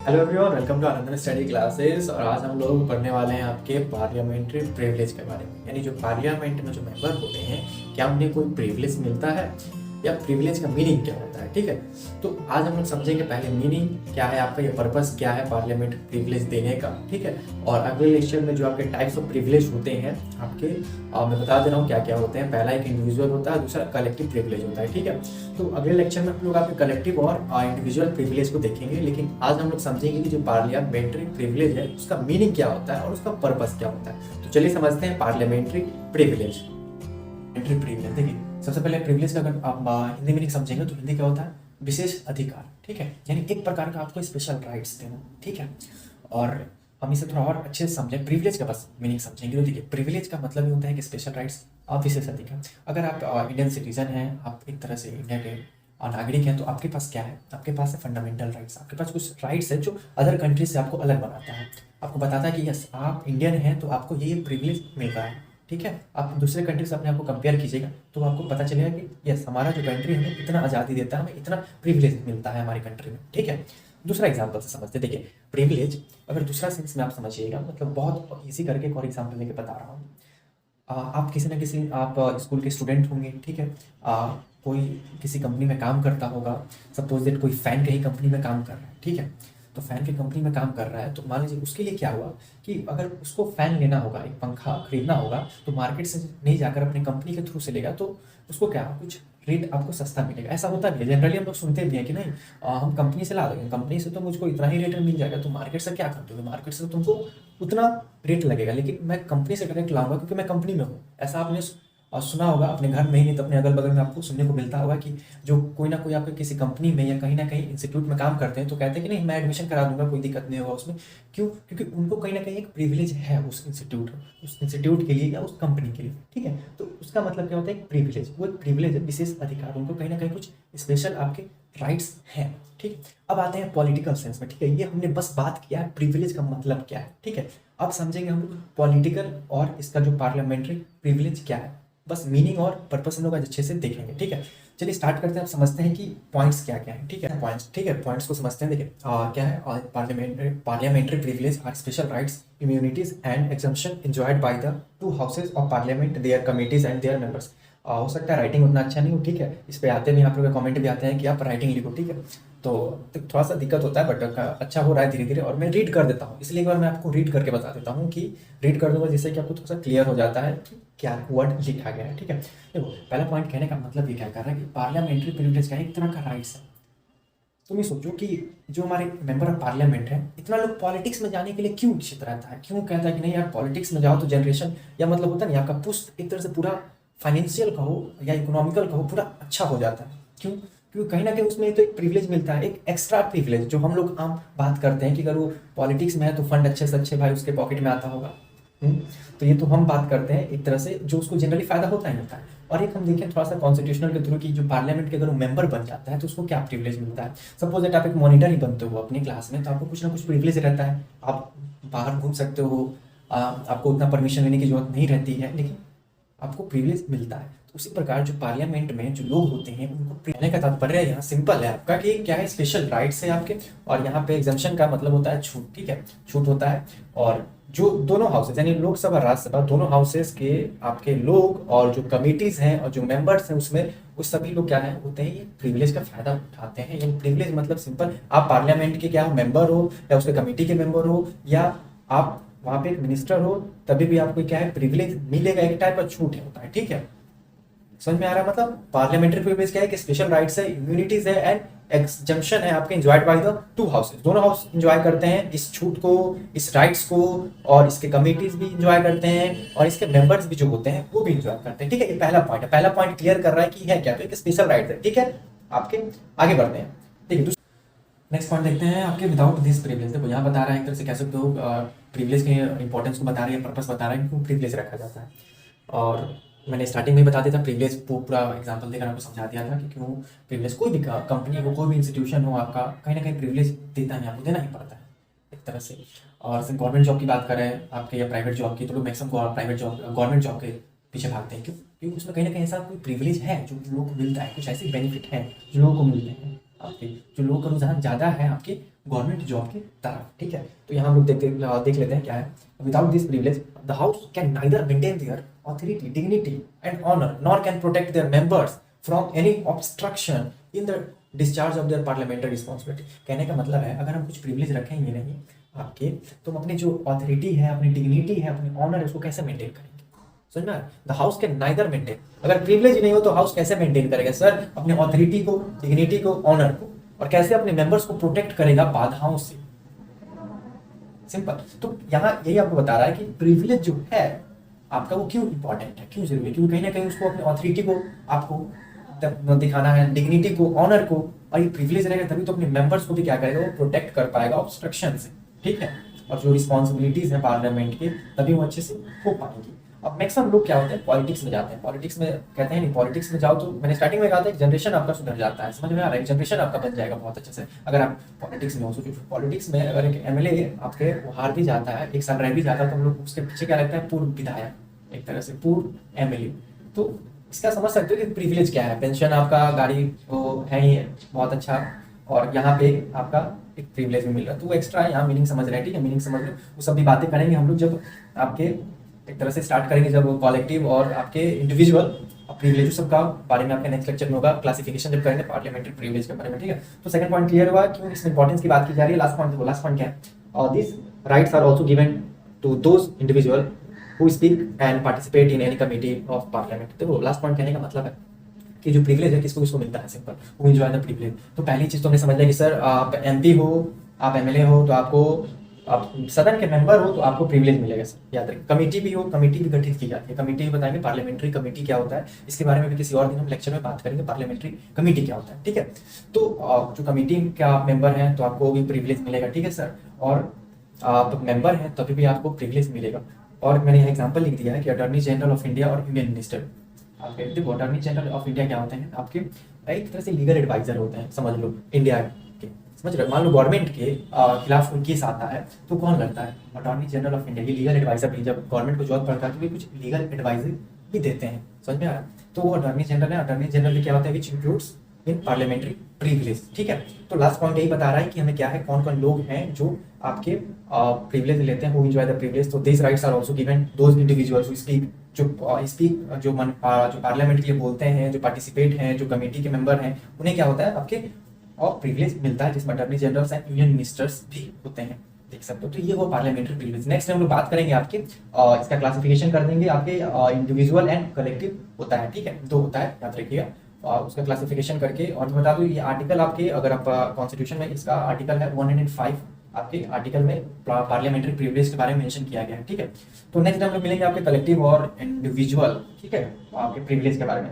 Hello everyone, welcome to Anand study classes. और आज हम लोग पढ़ने वाले हैं आपके पार्लियामेंट्री प्रिविलेज के बारे में। यानी जो पार्लियामेंट में जो मेंबर होते हैं, क्या उन्हें कोई प्रिविलेज मिलता है या प्रिविलेज का मीनिंग क्या होता है। ठीक है, तो आज हम लोग समझेंगे पहले मीनिंग क्या है आपका, ये पर्पस क्या है पार्लियामेंट प्रिविलेज देने का। ठीक है, और अगले लेक्चर में जो आपके टाइप्स ऑफ प्रिविलेज होते हैं आपके, मैं बता दे रहा हूँ क्या क्या होते हैं। पहला एक इंडिविजुअल होता है, दूसरा कलेक्टिव प्रिविलेज होता है। ठीक है, तो अगले लेक्चर में हम लोग आपके कलेक्टिव और इंडिविजुअल प्रिविलेज को देखेंगे, लेकिन आज हम लोग समझेंगे कि जो पार्लियामेंट्री प्रिविलेज है उसका मीनिंग क्या होता है और उसका पर्पस क्या होता है। तो चलिए समझते हैं पार्लियामेंट्री प्रिविलेज। प्रिविलेज देखिए, सबसे पहले प्रिविलेज का अगर आप हिंदी मीनिंग समझेंगे तो हिंदी क्या होता है, विशेष अधिकार। ठीक है, यानी एक प्रकार का आपको स्पेशल राइट्स देना। ठीक है, और हम इसे थोड़ा और अच्छे से समझें, प्रिविलेज का बस मीनिंग समझेंगे तो देखिए, प्रिविलेज का मतलब ये होता है कि स्पेशल राइट्स, आप विशेष अधिकार। अगर आप इंडियन सिटीजन हैं, आप एक तरह से इंडिया के नागरिक हैं, तो आपके पास क्या है, आपके पास है फंडामेंटल राइट्स। आपके पास कुछ राइट्स है जो अदर कंट्री से आपको अलग बनाता है, आपको बताता है कि यस आप इंडियन हैं तो आपको ये प्रिविलेज मिल रहा है। ठीक है, आप दूसरे कंट्री से अपने आप को कंपेयर कीजिएगा तो आपको पता चलेगा कि यस हमारा जो कंट्री हमें इतना आज़ादी देता है, हमें इतना प्रिविलेज मिलता है हमारी कंट्री में। ठीक है, दूसरा एग्जाम्पल से समझते देखिए, प्रिविलेज अगर दूसरा सेंस में आप समझिएगा, मतलब बहुत ईजी करके एक और एग्जाम्पल लेके बता रहा हूँ। आप किसी ना किसी आप स्कूल के स्टूडेंट होंगे। ठीक है, कोई किसी कंपनी में काम करता होगा, सपोज दैट कोई फ़ैन कहीं कंपनी में काम कर रहा है। ठीक है, तो फ़ैन की कंपनी में काम कर रहा है, तो मान लीजिए उसके लिए क्या हुआ कि अगर उसको फ़ैन लेना होगा, एक पंखा खरीदना होगा, तो मार्केट से नहीं जाकर अपनी कंपनी के थ्रू से लेगा तो उसको क्या कुछ रेट आपको सस्ता मिलेगा। ऐसा होता भी है, जनरली हम लोग सुनते भी हैं कि नहीं हम कंपनी से ला देंगे, कंपनी से तो मुझको इतना ही रेट में मिल जाएगा, तो मार्केट से क्या कर दोगे, मार्केट से तो तुमको उतना रेट लगेगा, लेकिन मैं कंपनी से डायरेक्ट लाऊंगा क्योंकि मैं कंपनी में हूँ। ऐसा आपने सुना होगा अपने घर में ही नहीं तो अपने अगल बगल में आपको सुनने को मिलता होगा कि जो कोई ना कोई आपके किसी कंपनी में या कहीं ना कहीं इंस्टीट्यूट में काम करते हैं तो कहते हैं कि नहीं मैं एडमिशन करा दूंगा, कोई दिक्कत नहीं होगा उसमें। क्यों? क्योंकि उनको कहीं ना कहीं एक प्रिविलेज है उस इंस्टीट्यूट के लिए या उस कंपनी के लिए। ठीक है, तो उसका मतलब क्या होता है, एक प्रिविलेज, वो एक प्रिविलेज है, विशेष अधिकार, उनको कहीं ना कहीं कुछ स्पेशल आपके राइट्स हैं। ठीक, अब आते हैं पॉलिटिकल सेंस में। ठीक है, ये हमने बस बात किया है प्रिविलेज का मतलब क्या है। ठीक है, अब समझेंगे हम लोग पॉलिटिकल और इसका जो पार्लियामेंट्री प्रिविलेज क्या है, बस मीनिंग और पर्पस हम लोग आज अच्छे से देखेंगे। ठीक है, चलिए स्टार्ट करते हैं। आप समझते हैं कि पॉइंट्स क्या क्या है। ठीक है, पॉइंट्स, ठीक है, पॉइंट्स को समझते हैं। देखिए क्या है, parliamentary privilege are special rights, immunities and exemption enjoyed by the two houses of parliament, their committees and their members. हो सकता है राइटिंग उतना अच्छा नहीं हो। ठीक है, इस पे आते भी आप लोग कमेंट भी आते हैं कि आप राइटिंग लिखो। ठीक है, तो थोड़ा सा दिक्कत होता है बट अच्छा हो रहा है धीरे धीरे, और मैं रीड कर देता हूँ, इसलिए एक बार मैं आपको रीड करके बता देता हूँ कि रीड कर दूंगा जिससे कि आपको थोड़ा सा क्लियर हो जाता है कि क्या वर्ड लिखा गया है। ठीक है, देखो पहला पॉइंट कहने का मतलब ये क्या कर रहा है कि पार्लियामेंट्री प्रिविलेज का एक तरह का राइट्स है। तुम ये सोचो कि जो हमारे मेंबर ऑफ पार्लियामेंट है, इतना लोग पॉलिटिक्स में जाने के लिए क्यों इच्छित रहता है, क्यों कहता है कि नहीं यार पॉलिटिक्स में जाओ तो जनरेशन, या मतलब होता नहीं आपका पुस्ट एक तरह से पूरा फाइनेंशियल कहो या इकोनॉमिकल कहो पूरा अच्छा हो जाता है। क्यों? क्योंकि कहीं ना कहीं उसमें तो एक प्रिविलेज मिलता है, एक एक्स्ट्रा प्रिविलेज जो हम लोग आम बात करते हैं कि अगर वो पॉलिटिक्स में है तो फंड अच्छे से अच्छे भाई उसके पॉकेट में आता होगा। तो ये तो हम बात करते हैं एक तरह से जो उसको जनरली फायदा होता ही होता है। और एक हम देखें थोड़ा सा कॉन्स्टिट्यूशनल के थ्रू की जो पार्लियामेंट के अगर वो मेंबर बन जाता है तो उसको क्या प्रिविलेज मिलता है। सपोज दैट आप एक मॉनिटर ही बनते हो अपनी क्लास में, तो आपको कुछ ना कुछ प्रिविलेज रहता है, आप बाहर घूम सकते हो, आपको उतना परमिशन लेने की जरूरत नहीं रहती है, लेकिन आपको प्रिविलेज मिलता है। तो उसी प्रकार जो पार्लियामेंट में जो लोग होते हैं उनको कहने का तात्पर्य यहाँ सिंपल है आपका कि क्या है, स्पेशल राइट्स है आपके, और यहाँ पे एग्जम्पशन का मतलब होता है छूट। ठीक है, छूट होता है, और जो दोनों हाउसेज यानी लोकसभा राज्यसभा दोनों हाउसेज के आपके लोग और जो कमिटीज हैं और जो मेंबर्स हैं उसमें उस सभी लोग क्या है होते हैं, ये प्रिविलेज का फायदा उठाते हैं। यानी प्रिविलेज मतलब सिंपल, आप पार्लियामेंट के क्या हो, मेंबर हो या उसके कमेटी के मेंबर हो या आप वहाँ पे एक मिनिस्टर हो, तभी भी आपको क्या है प्रिविलेज मिलेगा, एक टाइप का छूट होता है। ठीक है, समझ में आ रहा है? मतलब पार्लियामेंट्री प्रिविलेज क्या है कि स्पेशल राइट्स है, इम्यूनिटीज है एंड एग्जम्पशन है आपके, enjoyed by the two houses, दोनों हाउस एंजॉय करते हैं इस छूट को, इस राइट्स को, और इसके कमिटीज भी एंजॉय करते हैं और इसके मेंबर्स भी जो होते हैं वो भी एंजॉय करते हैं। ठीक है, ये पहला पॉइंट है, पहला पॉइंट क्लियर कर रहा है कि है क्या, तो एक स्पेशल राइट है। ठीक है, आपके आगे बढ़ते हैं। ठीक है, नेक्स्ट पॉइंट देखते हैं आपके विदाउट दिस प्रिविलेज। देखो यहाँ बता रहा है एक तरह से कह सकते हो प्रिविलेज के इंपॉर्टेंस को बता रही है, पर्पस बता रहा है क्यों प्रिविलेज रखा जाता है। और मैंने स्टार्टिंग में बता दिया था प्रिविलेज, पूरा एग्जांपल देकर आपको समझा दिया था कि क्यों प्रिविलेज, कोई भी कंपनी हो, कोई भी इंस्टीट्यूशन हो, आपका कहीं ना कहीं प्रिविलेज देता है, आपको देना ही पड़ता है एक तरह से। और सिर्फ गवर्नमेंट जॉब की बात करें आपके या प्राइवेट जॉब की, तो लोग maximum private job government job के पीछे भागते हैं। क्यों? क्योंकि उसमें कहीं ना कहीं ऐसा कोई प्रिविलेज है जो लोगों को मिलता है, कुछ ऐसे बेनिफिट हैं जो लोगों को मिलते हैं। आपके जो लोगों का रुझान ज़्यादा है आपके गवर्नमेंट जॉब की तरफ, ठीक है। तो यहाँ हम लोग देख लेते हैं क्या है। Without this privilege the house can neither maintain their authority, dignity and honour, nor can protect their members from any obstruction in the discharge of their parliamentary responsibility. कहने का मतलब है अगर हम कुछ प्रिविलेज रखेंगे नहीं आपके, तो हम अपनी जो ऑथोरिटी है, अपनी डिग्निटी है, अपनी ऑनर है, उसको कैसे मेंटेन करेंगे? समझ में? The house can neither maintain, अगर प्रिविलेज ही नहीं हो तो हाउस कैसे मेंटेन करेगा सर? अपनी ऑथोरिटी को, डिग्निटी को, ऑनर को, और कैसे अपने मेंबर्स को प्रोटेक्ट करेगा बाधाओं से? सिंपल। तो यहाँ यही आपको बता रहा है कि प्रिविलेज जो है आपका वो क्यों इंपॉर्टेंट है, क्यों जरूरी है, क्योंकि कहीं ना कहीं उसको अपनी ऑथोरिटी को आपको दिखाना है, डिग्निटी को, ऑनर को, और ये प्रिविलेज रहेगा तभी तो अपने मेंबर्स को भी क्या करेगा, वो प्रोटेक्ट कर पाएगा ऑब्स्ट्रक्शन से, ठीक है। और जो रिस्पॉन्सिबिलिटीज हैं पार्लियामेंट के तभी वो अच्छे से हो पाएंगी। अब मैक्सिमम लोग क्या होते हैं, पॉलिटिक्स में जाते हैं। पॉलिटिक्स में कहते हैं नहीं, पॉलिटिक्स में जाओ तो मैंने स्टार्टिंग में कहा था एक जनरेशन आपका सुधर जाता है, समझ में आ रहा है? एक जनरेशन आपका बन जाएगा बहुत अच्छे से अगर आप पॉलिटिक्स में हो। सोचो पॉलिटिक्स में अगर एक एमएलए आपके वो हार भी जाता है, 1 साल रह भी जाता है, तो हम लोग उसके पीछे क्या लगता है, पूर्व विधायक, एक तरह से पूर्व एमएलए। तो इसका समझ सकते हो कि प्रिविलेज क्या है। पेंशन आपका, गाड़ी वो है ही बहुत अच्छा, और यहाँ पे आपका एक प्रिविलेज भी मिल रहा है, तो वो एक्स्ट्रा है। यहाँ मीनिंग समझ रहे हैं, ठीक है, मीनिंग समझ लो। वो सब भी बातें करेंगे हम लोग जब आपके एक तरह से स्टार्ट करेंगे, जब कॉलेक्टिव और आपके इंडिविजुअल प्रिविलेज सब का बारे में आपके नेक्स्ट लेक्चर में होगा, क्लासिफिकेशन जब करेंगे पार्लियामेंट्री प्रिविलेज के बारे में, ठीक है। तो सेकंड पॉइंट क्लियर हुआ क्यों इसमें इंपॉर्टेंस की बात की जा रही है। लास्ट पॉइंट देखो, लास्ट पॉइंट क्या है, और this rights are also given to those individual who speak and participate in any committee of parliament. देखो लास्ट पॉइंट कहने का मतलब है कि जो प्रिविलेज है किसको किसको मिलता है, simple, who enjoy the privilege. तो पहली चीज तो हमने समझ लिया कि सर आप एमपी हो, आप एमएलए हो, तो आपको, आप सदन के मेंबर हो तो आपको प्रिविलेज मिलेगा सर, याद रखिए। कमेटी भी हो, कमेटी भी गठित की जाती है, कमेटी भी बताएंगे पार्लियामेंट्री कमेटी क्या होता है, इसके बारे में भी किसी और दिन हम लेक्चर में बात करेंगे, पार्लियामेंट्री कमेटी क्या होता है, ठीक है। तो जो कमेटी का आप मेंबर हैं तो आपको भी प्रिविलेज मिलेगा, ठीक है सर। और आप मेंबर हैं तभी भी आपको प्रिविलेज मिलेगा। और मैंने यहाँ एग्जाम्पल लिख दिया है कि अटॉर्नी जनरल ऑफ इंडिया और यूनियन मिनिस्टर। आपके देखो अटॉर्नी जनरल ऑफ इंडिया क्या होते हैं, आपके एक तरह से लीगल एडवाइजर होते हैं, समझ लो इंडिया के, समझ रहे हो। मान लो गवर्नमेंट के खिलाफ कोई केस आता है तो कौन लड़ता है, अटॉर्नी जनरल ऑफ इंडिया। ये लीगल एडवाइजर भी, जब गवर्नमेंट को जरूरत पड़ता है तो ये कुछ लीगल एडवाइजर भी देते हैं, समझ में आ रहा है। तो वो अटॉर्नी जनरल है। अटॉर्नी जनरल क्या होता है, which includes in parliamentary privilege, ठीक है। तो लास्ट पॉइंट यही बता रहा है कि हमें क्या है, कौन कौन लोग हैं जो आपके प्रिविलेज लेते हैं, हु एंजॉय द प्रिविलेज। तो this rights are also given those individuals who speak, जो पार्लियामेंट के लिए बोलते हैं, जो पार्टिसिपेट हैं, जो कमेटी के मेंबर हैं, उन्हें क्या होता है आपके और प्रिविलेज मिलता है, जिसमें attorney generals and union ministers भी होते हैं, देख सकते हो। तो ये वो पार्लियामेंट्री प्रिविलेज। नेक्स्ट हम लोग बात करेंगे आपके इसका क्लासिफिकेशन कर देंगे, आपके इंडिविजुअल एंड कलेक्टिव होता है, ठीक है, दो होता है, याद रखिएगा। उसका क्लासिफिकेशन करके, और मैं बता दूं ये आर्टिकल आपके, अगर आप कॉन्स्टिट्यूशन में इसका आर्टिकल है 105, आपके आर्टिकल में पार्लियामेंट्री प्रिविलेज के बारे में मेंशन किया गया है, ठीक है। तो नेक्स्ट हम लोग मिलेंगे आपके कलेक्टिव और इंडिविजुअल, ठीक है, आपके प्रिविलेज के बारे में।